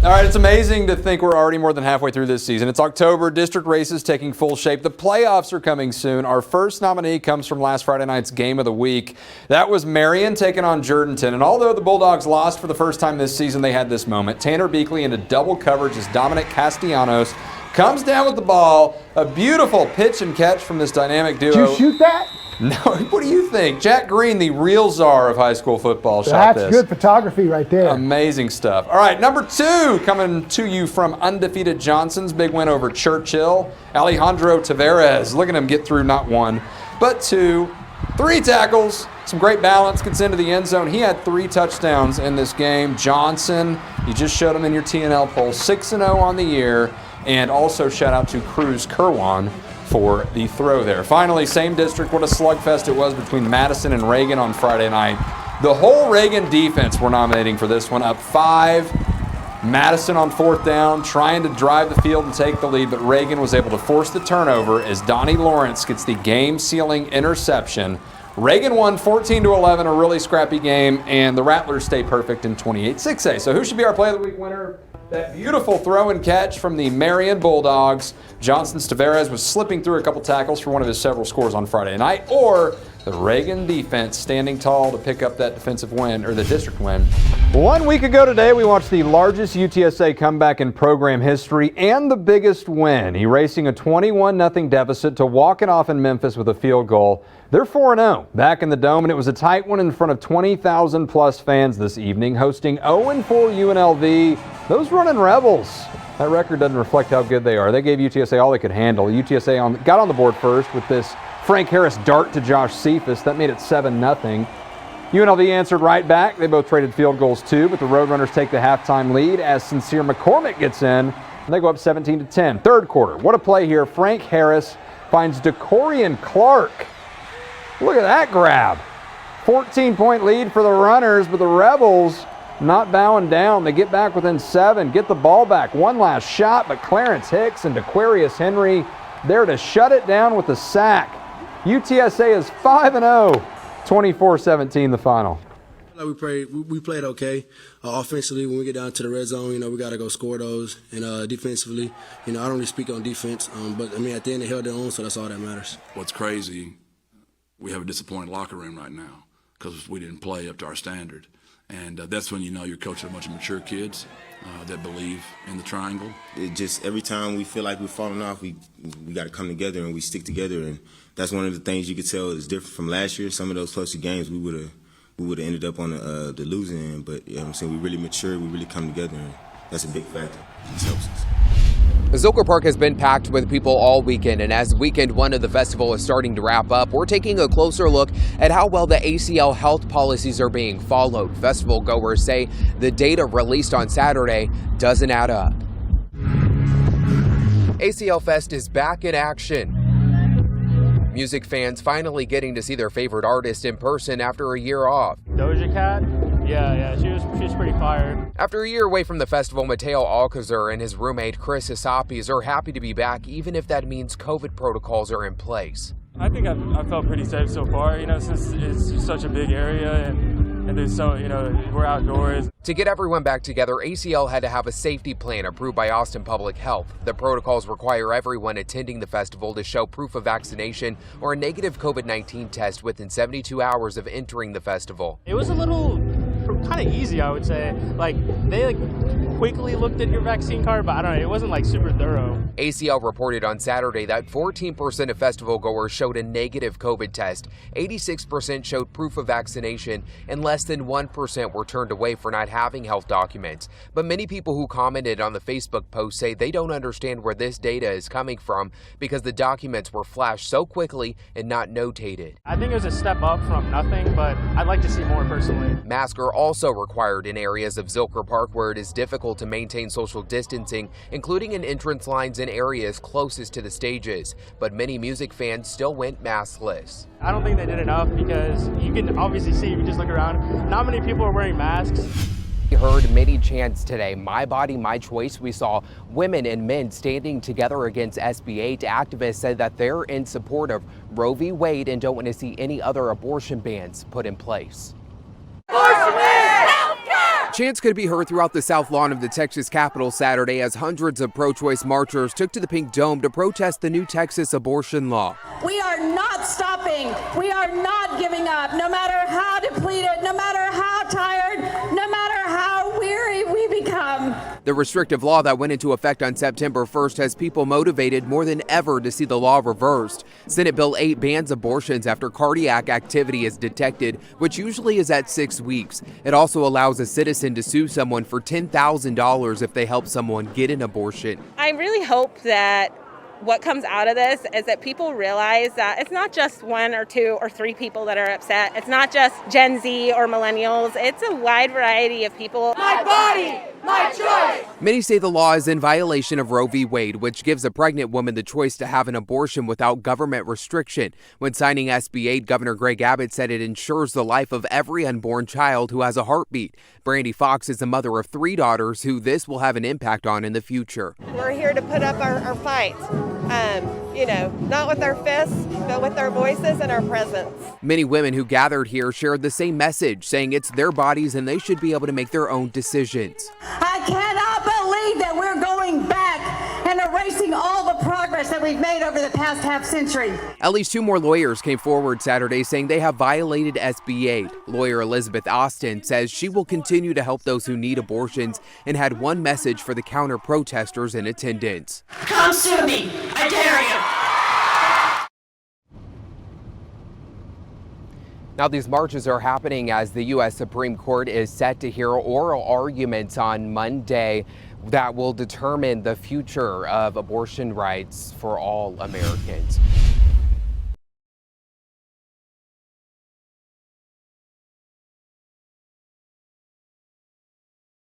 All right, it's amazing to think we're already more than halfway through this season. It's October, district races taking full shape. The playoffs are coming soon. Our first nominee comes from last Friday night's game of the week. That was Marion taking on Jourdanton. And although the Bulldogs lost for the first time this season, they had this moment. Tanner Beakley into double coverage as Dominic Castellanos comes down with the ball. A beautiful pitch and catch from this dynamic duo. Did you shoot that? No, what do you think? Jack Green, the real czar of high school football, shot this. That's good photography right there. Amazing stuff. All right, number 2 coming to you from undefeated Johnson's big win over Churchill. Alejandro Tavarez. Look at him get through not 1, but 2. 3 tackles, some great balance, gets into the end zone. He had 3 touchdowns in this game. Johnson, you just showed him in your TNL poll, 6-0 on the year. And also shout out to Cruz Kirwan for the throw there. Finally, same district, what a slugfest it was between Madison and Reagan on Friday night. The whole Reagan defense we're nominating for this one, up 5. Madison on 4th down, trying to drive the field and take the lead, but Reagan was able to force the turnover as Donnie Lawrence gets the game-sealing interception. Reagan won 14-11, a really scrappy game, and the Rattlers stay perfect in 28-6A. So who should be our Play of the Week winner? That beautiful throw and catch from the Marion Bulldogs. Johnson's Tavarez was slipping through a couple tackles for one of his several scores on Friday night, or the Reagan defense standing tall to pick up that defensive win, or the district win. 1 week ago today, we watched the largest UTSA comeback in program history and the biggest win, erasing a 21-0 deficit to walk it off in Memphis with a field goal. They're 4-0 back in the Dome, and it was a tight one in front of 20,000 plus fans this evening, hosting 0-4 UNLV. Those running Rebels. That record doesn't reflect how good they are. They gave UTSA all they could handle. UTSA got on the board first with this Frank Harris dart to Josh Cephas. That made it 7-0. UNLV answered right back. They both traded field goals too, but the Roadrunners take the halftime lead as Sincere McCormick gets in, and they go up 17-10. Third quarter, what a play here. Frank Harris finds DeCorian Clark. Look at that grab. 14-point lead for the Runners, but the Rebels not bowing down. They get back within 7, get the ball back. One last shot, but Clarence Hicks and DeQuarius Henry there to shut it down with the sack. UTSA is 5-0, 24-17 the final. We played okay. Offensively, when we get down to the red zone, we got to go score those. And defensively, I don't really speak on defense, but, at the end, they held their own, so that's all that matters. What's crazy, we have a disappointed locker room right now because we didn't play up to our standard. And that's when you're coaching a bunch of mature kids that believe in the triangle. It just every time we feel like we're falling off, we got to come together and we stick together. And that's one of the things you could tell is different from last year. Some of those closer games we would have ended up on the losing end. But we really matured, we really come together, and that's a big factor. It helps us. Zilker Park has been packed with people all weekend, and as weekend 1 of the festival is starting to wrap up, we're taking a closer look at how well the ACL health policies are being followed. Festival goers say the data released on Saturday doesn't add up. ACL Fest is back in action. Music fans finally getting to see their favorite artist in person after a year off. Doja Cat? Yeah, she was pretty fire. After a year away from the festival, Mateo Alcazar and his roommate Chris Hisapis are happy to be back, even if that means COVID protocols are in place. I think I felt pretty safe so far, since it's such a big area and there's we're outdoors. To get everyone back together, ACL had to have a safety plan approved by Austin Public Health. The protocols require everyone attending the festival to show proof of vaccination or a negative COVID-19 test within 72 hours of entering the festival. It was a little kind of easy, I would say. They quickly looked at your vaccine card, but I don't know, it wasn't super thorough. ACL reported on Saturday that 14% of festival goers showed a negative COVID test, 86% showed proof of vaccination, and less than 1% were turned away for not having health documents. But many people who commented on the Facebook post say they don't understand where this data is coming from because the documents were flashed so quickly and not notated. I think it was a step up from nothing, but I'd like to see more personally. Masks are also required in areas of Zilker Park where it is difficult to maintain social distancing, including in entrance lines in areas closest to the stages. But many music fans still went maskless. I don't think they did enough because you can obviously see if you just look around, not many people are wearing masks. We heard many chants today, "My body, my choice." We saw women and men standing together against SB 8. Activists said that they're in support of Roe v. Wade and don't want to see any other abortion bans put in place. Abortion is healthcare! Chants could be heard throughout the south lawn of the Texas Capitol Saturday as hundreds of pro-choice marchers took to the Pink Dome to protest the new Texas abortion law. We are not stopping. We are not giving up, no matter how depleted, no matter how tired, no matter how weary we become. The restrictive law that went into effect on September 1st has people motivated more than ever to see the law reversed. Senate Bill 8 bans abortions after cardiac activity is detected, which usually is at 6 weeks. It also allows a citizen to sue someone for $10,000 if they help someone get an abortion. I really hope that what comes out of this is that people realize that it's not just 1 or 2 or 3 people that are upset. It's not just Gen Z or millennials. It's a wide variety of people. My body, my choice. Many say the law is in violation of Roe v. Wade, which gives a pregnant woman the choice to have an abortion without government restriction. When signing SB 8, Governor Greg Abbott said it ensures the life of every unborn child who has a heartbeat. Brandy Fox is the mother of 3 daughters who this will have an impact on in the future. We're here to put up our fight. Not with our fists, but with our voices and our presence. Many women who gathered here shared the same message, saying it's their bodies and they should be able to make their own decisions. I cannot believe that we're going back and erasing all the progress that we've made over the past half century. At least 2 more lawyers came forward Saturday saying they have violated SB 8. Lawyer Elizabeth Austin says she will continue to help those who need abortions and had one message for the counter-protesters in attendance. Come sue me. I dare you. Now, these marches are happening as the U.S. Supreme Court is set to hear oral arguments on Monday that will determine the future of abortion rights for all Americans.